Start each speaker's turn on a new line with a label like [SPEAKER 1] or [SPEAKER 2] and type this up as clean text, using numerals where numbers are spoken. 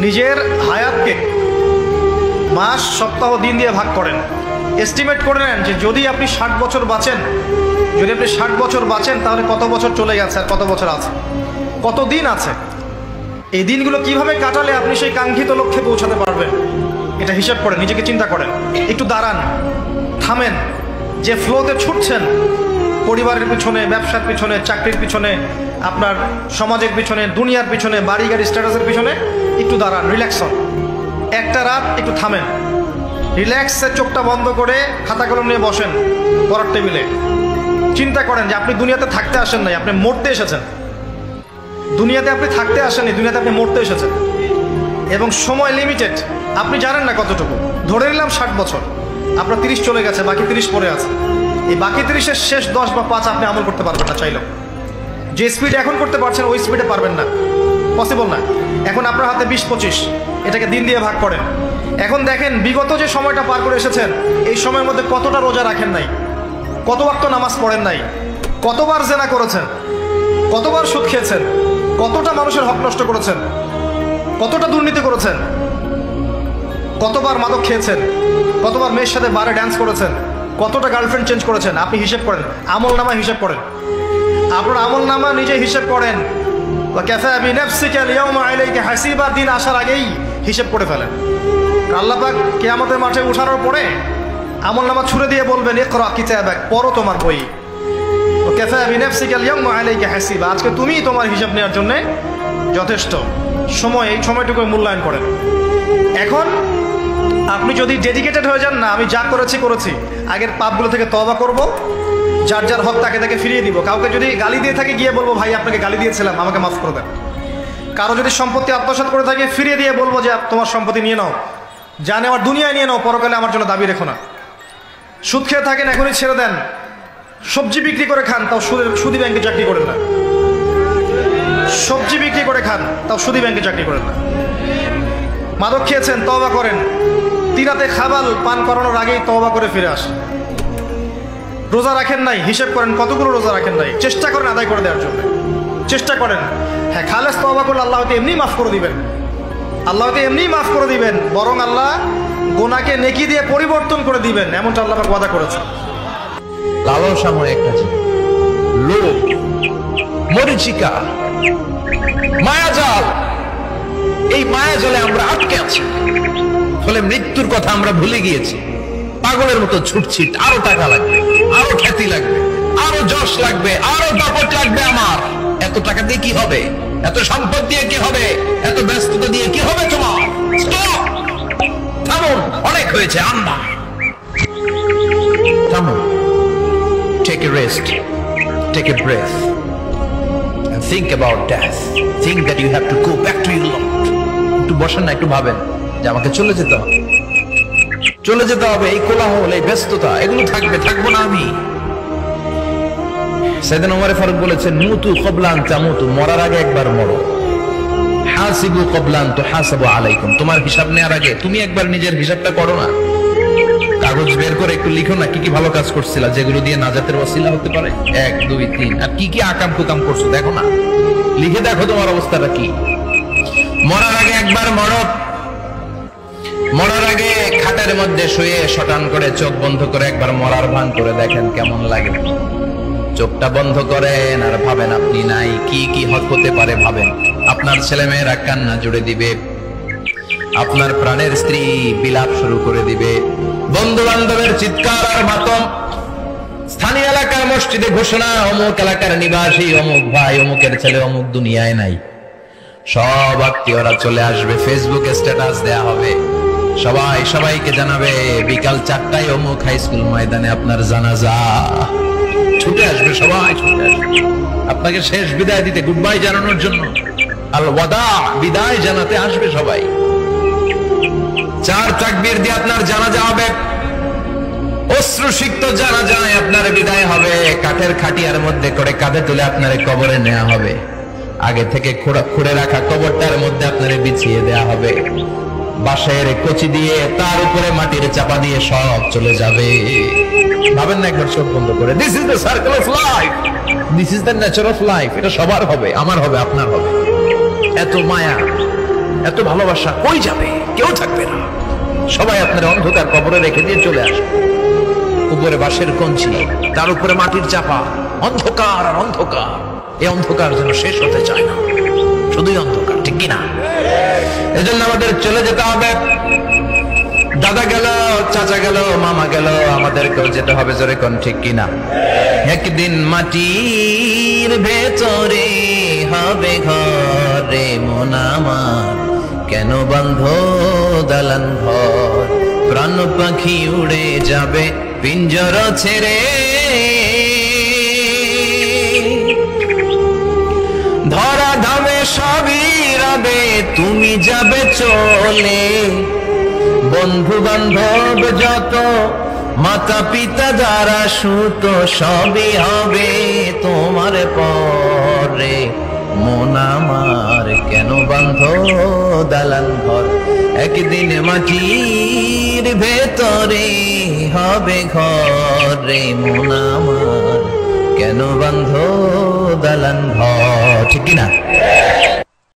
[SPEAKER 1] নিজের হায়াতকে মাস, সপ্তাহ, দিন দিয়ে ভাগ করেন। এস্টিমেট করে নেন যে যদি আপনি 60 বছর বাঁচেন, তাহলে কত বছর চলে গেছে আর কত বছর আছে, কত দিন আছে। এই দিনগুলো কিভাবে কাটালে আপনি সেই কাঙ্ক্ষিত লক্ষ্যে পৌঁছাতে পারবেন, এটা হিসাব করেন, নিজেকে চিন্তা করেন। একটু দাঁড়ান, থামেন। যে ফ্লোতে ছুটছেন, পরিবারের পিছনে, ব্যবসার পিছনে, চাকরির পিছনে, আপনার সমাজের পিছনে, দুনিয়ার পিছনে, বাড়ি গাড়ি স্ট্যাটাসের পিছনে, একটু দাঁড়ান, রিল্যাক্স হন। একটা রাত একটু থামেন, রিল্যাক্সে চোখটা বন্ধ করে খাতা কলম নিয়ে বসেন পড়ার টেবিলে। চিন্তা করেন যে আপনি দুনিয়াতে থাকতে আসেন নাই, আপনি মরতে এসেছেন। দুনিয়াতে আপনি থাকতে আসেননি, দুনিয়াতে আপনি মরতে এসেছেন। এবং সময় লিমিটেড, আপনি জানেন না কতটুকু। ধরে নিলাম 60 বছর, আপনার 30 চলে গেছে, বাকি 30 পরে আছে। এই বাকি 30-এর শেষ 10 বা 5 আপনি আমল করতে পারবেন না চাইলেও। যে স্পিড এখন করতে পারছেন ওই স্পিডে পারবেন না, পসিবল না। এখন আপনার হাতে 20-25, এটাকে দিন দিয়ে ভাগ করেন। এখন দেখেন বিগত যে সময়টা পার করে এসেছেন, এই সময়ের মধ্যে কতটা রোজা রাখেন নাই, কত ওয়াক্ত নামাজ পড়েন নাই, কতবার জেনা করেছেন, কতবার সুদ খেয়েছেন, কতটা মানুষের হক নষ্ট করেছেন, কতটা দুর্নীতি করেছেন, কতবার মাদক খেয়েছেন, কতবার মেয়ের সাথে বারে ড্যান্স করেছেন, কতটা গার্লফ্রেন্ড চেঞ্জ করেছেন। আপনি হিসেব করেন, আমল নামা হিসেব করেন, আপনার আমল নামা নিজে হিসেব করেন। দিন আসার আগেই হিসেব করে ফেলেন। আল্লাহ পাক কিয়ামতের মাঠে উঠানোর পরে আমল নামা ছুড়ে দিয়ে বলবেন, ইকরা কিতাবাক, পড়ো তোমার বই। আজকে তুমি তোমার হিসাব নেওয়ার জন্য যথেষ্ট। এই সময়টুকু মূল্যায়ন করেন। এখন আপনি যদি ডেডিকেটেড হয়ে যান, না আমি যা করেছি, আগের পাপগুলো থেকে তওবা করব, যার যার হক তাকে ফিরিয়ে দিব। কাউকে যদি গালি দিয়ে থাকে, গিয়ে বলবো ভাই আপনাকে গালি দিয়েছিলাম, আমাকে মাফ করে দেন। কারো যদি সম্পত্তি আত্মসাৎ করে থাকে, ফিরিয়ে দিয়ে বলবো যে তোমার সম্পত্তি নিয়ে নাও, যা নেওয়ার দুনিয়ায় নিয়ে নাও, পরকালে আমার জন্য দাবি রেখো না। সুদ খেয়ে থাকেন, এখনই ছেড়ে দেন। সবজি বিক্রি করে খান, তাও সুদি ব্যাংকে চাকরি করেন না। সবজি বিক্রি করে খান, তাও সুদি ব্যাংকে চাকরি করেন না। মাদক খেয়েছেন, তওবা করেন। তিরাতে খাবাল পান করানোর আগেই তওবা করে ফিরে আসেন। রোজা রাখেন নাই, হিসেব করেন কতগুলো রোজা রাখেন নাই, চেষ্টা করেন আদায় করে দেওয়ার জন্য, চেষ্টা করেন। হ্যাঁ, খালেস তওবা করলে আল্লাহ হয়তো এমনি মাফ করে দিবেন, বরং আল্লাহ গুনাহকে নেকি দিয়ে পরিবর্তন করে দিবেন, এমনটা আল্লাহ পাক ওয়াদা করেছেন।
[SPEAKER 2] লালসাময় একটা জিনিস, লোভ, মরিচিকা, মায়াজাল। এই মায়াজালে আমরা আটকে আছি, ফলে মৃত্যুর কথা আমরা ভুলে গিয়েছি। পাগলের মতো ছুটছি, আরো টাকা লাগবে, আরো খ্যাতি লাগবে, আরো যশ লাগবে, আরো দাপট লাগবে। আমার এত টাকা দিয়ে কি হবে, এত সম্পদ দিয়ে কি হবে, এত ব্যস্ততা দিয়ে কি হবে তোমার? স্টপ, থামুন, অনেক হয়েছে। আম্মা থামুন, take a rest, take a breath and think about death. Think that you have to go back to your Lord. একটু বসেন না, একটু ভাবেন যে আমাকে চলে যেতে হবে। এই কোলাহল, এই ব্যস্ততা, এগুলো থাকবো না আমি। সাইয়েদনা ওমর ফারুক বলেছেন, মুতু ক্বাবলা আন তামুতু, মরার আগে একবার মরো। হাসিবু ক্বাবলা আন তুহাসাবু আলাইকুম, তোমার হিসাব নেওয়ার আগে তুমি একবার নিজের হিসাবটা করো না। কাগজ বের করে একটু লিখো না কি কি ভালো কাজ করছিলা, যেগুলো দিয়ে নাজাতের ওসিলা হতে পারে। 1, 2, 3, আর কি কি আকাম কুকাম করছো দেখো না, লিখে দেখো তোমার অবস্থাটা কি। মরার আগে একবার মরো। মরার আগে খাটের মধ্যে শুয়ে শটান করে চোখ বন্ধ করে একবার মরার ভান করে দেখেন কেমন লাগে। চোখটা বন্ধ করেন আর ভাবেন আপনি নাই, কি কি হতে পারে ভাবেন। আপনার ছেলে মেয়েরা কান্না জুড়ে দিবে, আপনার প্রাণের স্ত্রী বিলাপ শুরু করে দিবে, বন্ধু বান্ধবের চিৎকার আর মাতম, স্থানীয় এলাকার মসজিদে ঘোষণা, অমুক এলাকার নিবাসী অমুক ভাই, অমুকের ছেলে অমুক দুনিয়ায় নাই। সব আত্মীয়রা চলে আসবে, ফেসবুকে স্ট্যাটাস দেয়া হবে, সবাইকে জানাবে বিকাল 4টায় অমুক হাই স্কুল ময়দানে আপনার জানাজা। ছুটে আসবে, সবাই ছুটে আসবে আপনাকে শেষ বিদায় দিতে, গুড বাই জানানোর জন্য, আল ওয়াদা, বিদায় জানাতে আসবে সবাই। 4 তাকবীর দিয়ে আপনার জানাজা হবে, অশ্রুসিক্ত জানাজায় আপনার বিদায় হবে। কাঠের খাটিয়ার মধ্যে করে কাঁধে তুলে আপনার কবরে নেওয়া হবে। আগে থেকে খুঁড়ে রাখা কবরটার মধ্যে আপনার বিছিয়ে দেয়া হবে। বাঁশের কচি দিয়ে তার উপরে মাটির চাপা দিয়ে সব চলে যাবে। ভাবেন না একবার চোখ বন্ধ করে, this is the circle of life, this is the nature of life. এটা সবার হবে, আমার হবে, আপনার হবে। এত মায়া, এত ভালোবাসা কই যাবে? কেউ থাকবে না, সবাই আপনার অন্ধকার কবরে রেখে দিয়ে চলে আসে। উপরে বাঁশের কঞ্চি, তার উপরে মাটির চাপা, অন্ধকার আর অন্ধকার। এই অন্ধকার যেন শেষ হতে চায় না, শুধুই অন্ধকার, ঠিক কিনা? এজন্য আমাদের চলে যেতে হবে। দাদা গেল, চাচা গেল, মামা গেল, আমাদেরকেও যেতে হবে, জোরে কোন ঠিক কিনা? একদিন মাটির ভেতরে হবে ঘরে মন আমার, কেন বন্ধ দালান ঘর? প্রাণ পাখি উড়ে যাবে পিঞ্জর ছেড়ে, ধরা ধামে সবই রবে, তুমি যাবে চলে। বন্ধু বান্ধব যত, মাতা পিতা যারা সুত, সবই হবে তোমার পরে। মন আমার কেন বান্ধ দালান ঘর? একদিন মাটির ভেতরে হবে ঘরে মন আমার, কেন বান্ধ দালান ঘর, ঠিক কিনা?